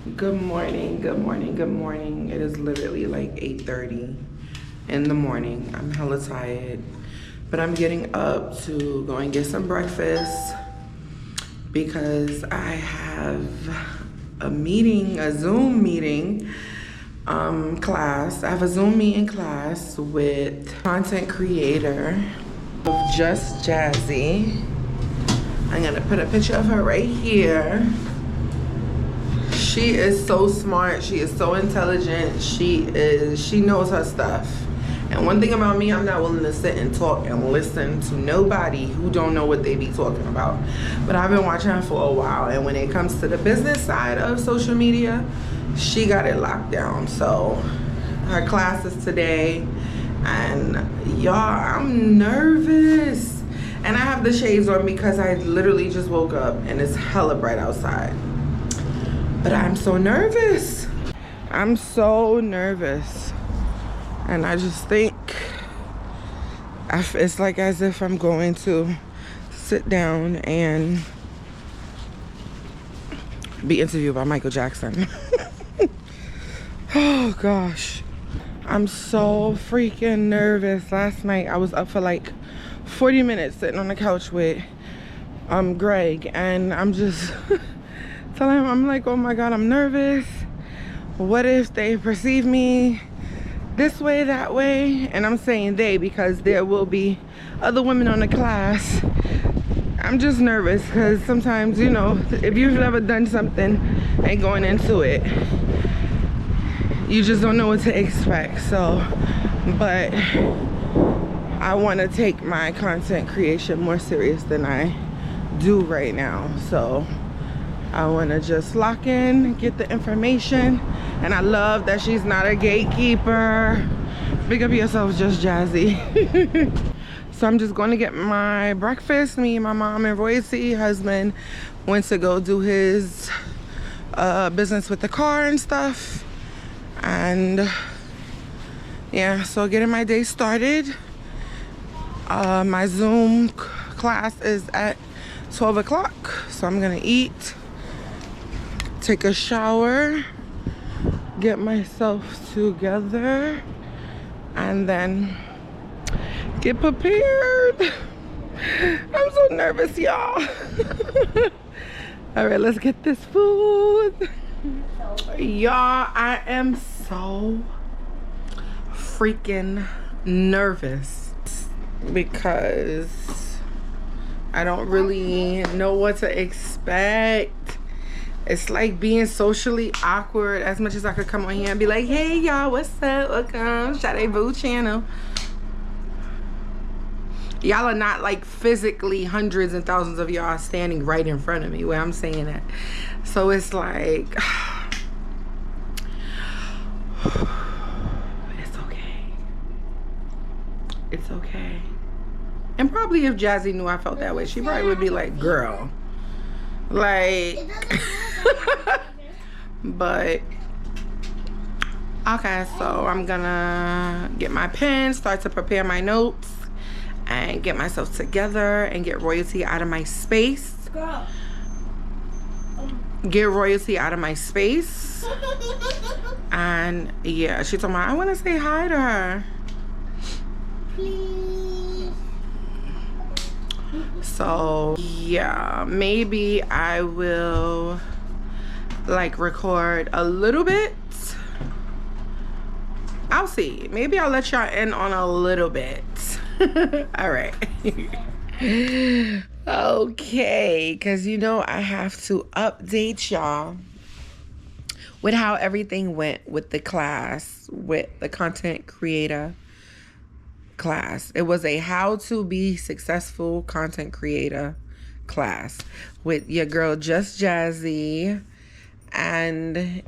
Good morning, good morning, good morning. It is literally like 8:30 in the morning. I'm hella tired, but I'm getting up to go and get some breakfast because I have a meeting, a Zoom meeting class. I have a Zoom meeting class with content creator of Just Jazzy. I'm gonna put a picture of her right here. She is so smart. She is so intelligent. She knows her stuff. And one thing about me, I'm not willing to sit and talk and listen to nobody who don't know what they be talking about. But I've been watching her for a while, and when it comes to the business side of social media, she got it locked down. So her class is today, and y'all, I'm nervous. And I have the shades on because I literally just woke up and it's hella bright outside. But I'm so nervous. I'm so nervous. And I just think it's like as if I'm going to sit down and be interviewed by Michael Jackson. Oh gosh. I'm so freaking nervous. Last night I was up for like 40 minutes sitting on the couch with Greg, and I'm just telling him, I'm like, oh my God, I'm nervous. What if they perceive me this way, that way? And I'm saying they because there will be other women on the class. I'm just nervous because sometimes, you know, if you've never done something and going into it, you just don't know what to expect. So, but I want to take my content creation more serious than I do right now. So I want to just lock in, get the information. And I love that she's not a gatekeeper. Big up yourself, Just Jazzy. So I'm just going to get my breakfast. Me and my mom and Royalty husband went to go do his business with the car and stuff. And yeah, so getting my day started. My Zoom class is at 12 o'clock. So I'm gonna eat, take a shower, get myself together, and then get prepared. I'm so nervous, y'all. All right, let's get this food. Y'all, I am so freaking nervous because I don't really know what to expect. It's like being socially awkward. As much as I could come on here and be like, hey y'all, what's up? Welcome, Sade Boo channel. Y'all are not like physically hundreds and thousands of y'all standing right in front of me where I'm saying that. So it's like, it's okay. It's okay. And probably if Jazzy knew I felt that way, she probably would be like, girl, like, but okay, so I'm gonna get my pen, start to prepare my notes, and get myself together and get Royalty out of my space. Get Royalty out of my space. And yeah, she told me I want to say hi to her. Please. So yeah, maybe I will like record a little bit. I'll see. Maybe I'll let y'all in on a little bit. All right. Okay, because you know I have to update y'all with how everything went with the class, with the content creator class. It was a how to be successful content creator class with your girl Just Jazzy, and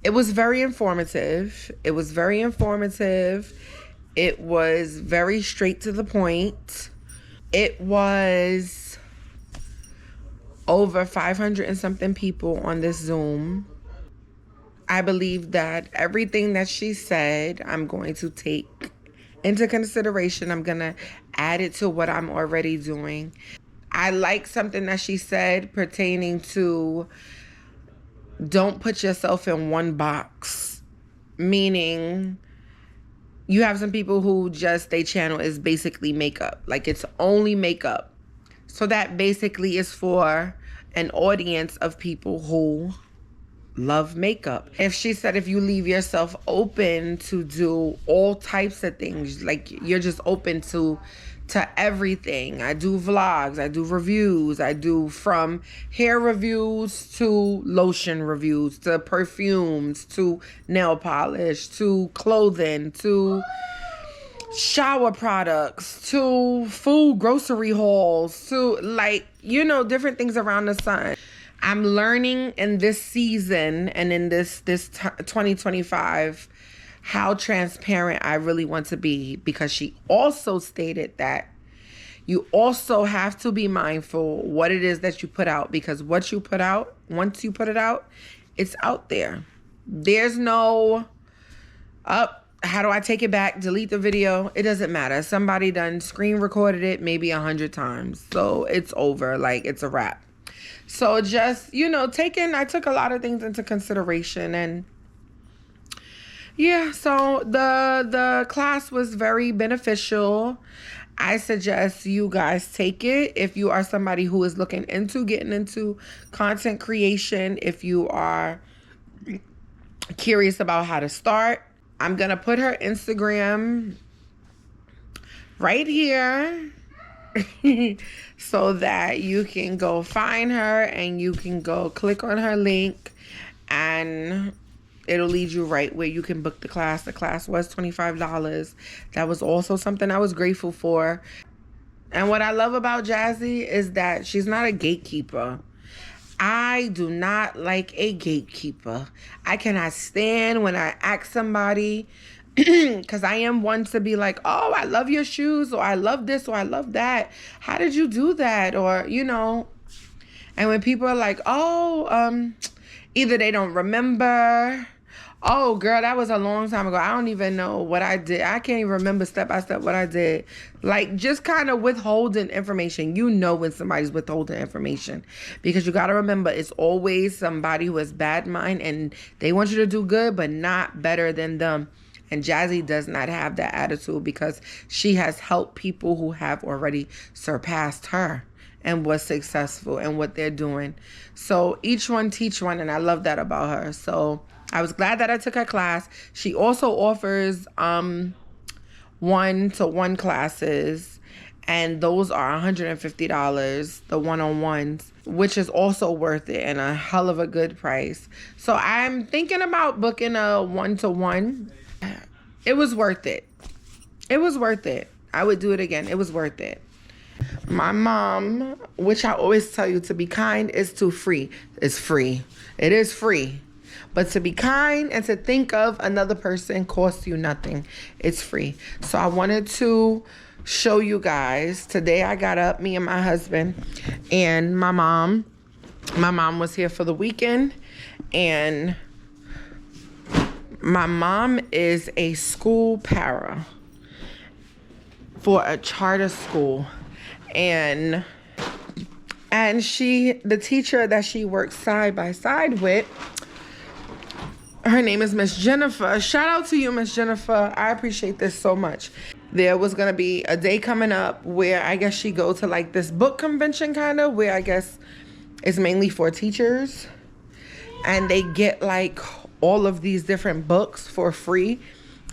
it was very informative. It was very informative. It was very straight to the point. It was over 500 and something people on this Zoom. I believe that everything that she said, I'm going to take into consideration. I'm going to add it to what I'm already doing. I like something that she said pertaining to don't put yourself in one box. Meaning, you have some people who just, their channel is basically makeup. Like, it's only makeup. So that basically is for an audience of people who love makeup. If she said if you leave yourself open to do all types of things, like you're just open to everything. I do vlogs, I do reviews, I do from hair reviews to lotion reviews to perfumes to nail polish to clothing to shower products to food grocery hauls to, like, you know, different things around the sun. I'm learning in this season and in this 2025 how transparent I really want to be, because she also stated that you also have to be mindful what it is that you put out, because what you put out, once you put it out, it's out there. There's no how do I take it back, delete the video? It doesn't matter. Somebody done screen recorded it maybe 100 times. So it's over, like it's a wrap. So just, you know, I took a lot of things into consideration, and yeah, so the class was very beneficial. I suggest you guys take it if you are somebody who is looking into getting into content creation, if you are curious about how to start. I'm going to put her Instagram right here so that you can go find her and you can go click on her link and it'll lead you right where you can book the class. The class was $25. That was also something I was grateful for. And what I love about Jazzy is that she's not a gatekeeper. I do not like a gatekeeper. I cannot stand when I ask somebody, because I am one to be like, oh, I love your shoes, or I love this, or I love that. How did you do that? Or, you know, and when people are like, oh, either they don't remember. Oh, girl, that was a long time ago. I don't even know what I did. I can't even remember step by step what I did. Like, just kind of withholding information. You know when somebody's withholding information. Because you got to remember, it's always somebody who has bad mind and they want you to do good, but not better than them. And Jazzy does not have that attitude, because she has helped people who have already surpassed her and was successful in what they're doing. So each one teach one, and I love that about her. So I was glad that I took her class. She also offers one-to-one classes, and those are $150, the one-on-ones, which is also worth it and a hell of a good price. So I'm thinking about booking a one-to-one. It was worth it. It was worth it. I would do it again. It was worth it. My mom, which I always tell you, to be kind is free. It's free. It is free. But to be kind and to think of another person costs you nothing. It's free. So I wanted to show you guys. Today I got up, me and my husband, and my mom. My mom was here for the weekend, and my mom is a school para for a charter school. And the teacher that she works side by side with, her name is Miss Jennifer. Shout out to you, Miss Jennifer. I appreciate this so much. There was going to be a day coming up where I guess she go to like this book convention kind of, where I guess it's mainly for teachers. And they get like all of these different books for free.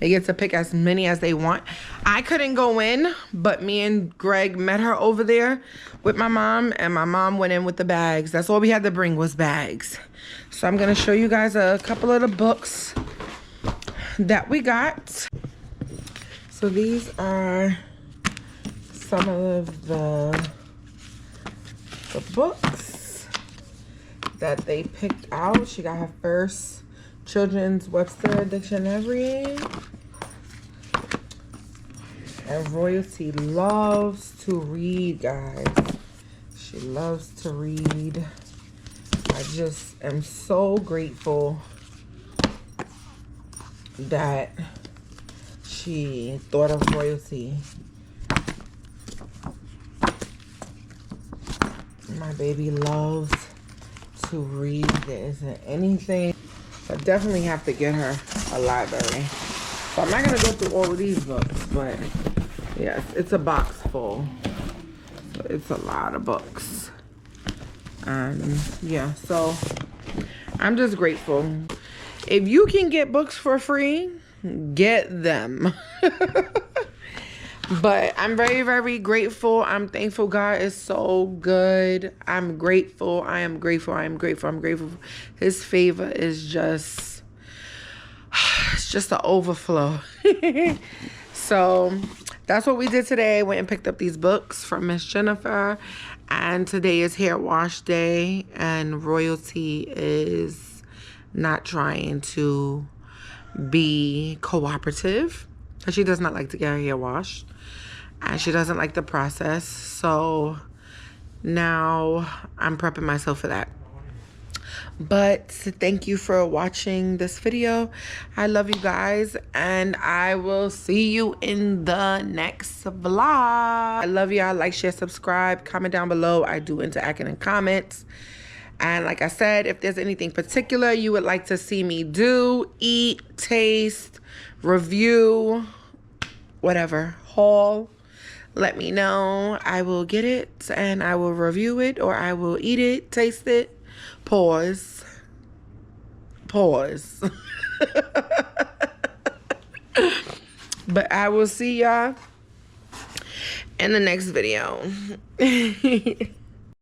They get to pick as many as they want. I couldn't go in, but me and Greg met her over there with my mom, and my mom went in with the bags. That's all we had to bring was bags. So I'm going to show you guys a couple of the books that we got. So these are some of the books that they picked out. She got her first Children's Webster Dictionary. And Royalty loves to read, guys. She loves to read. I just am so grateful that she thought of Royalty. My baby loves to read. There isn't anything. I definitely have to get her a library. So I'm not gonna go through all of these books, but yes, it's a box full. So it's a lot of books. Yeah, so I'm just grateful. If you can get books for free, get them. But I'm very, very grateful. I'm thankful. God is so good. I'm grateful. I am grateful. I am grateful. I'm grateful. His favor is just, it's just an overflow. So that's what we did today. Went and picked up these books from Miss Jennifer. And today is hair wash day. And Royalty is not trying to be cooperative. She does not like to get her hair washed. And she doesn't like the process. So now I'm prepping myself for that. But thank you for watching this video. I love you guys. And I will see you in the next vlog. I love y'all. Like, share, subscribe, comment down below. I do interact in comments. And like I said, if there's anything particular you would like to see me do, eat, taste, review, whatever, haul, let me know. I will get it and I will review it, or I will eat it, taste it, pause. But I will see y'all in the next video.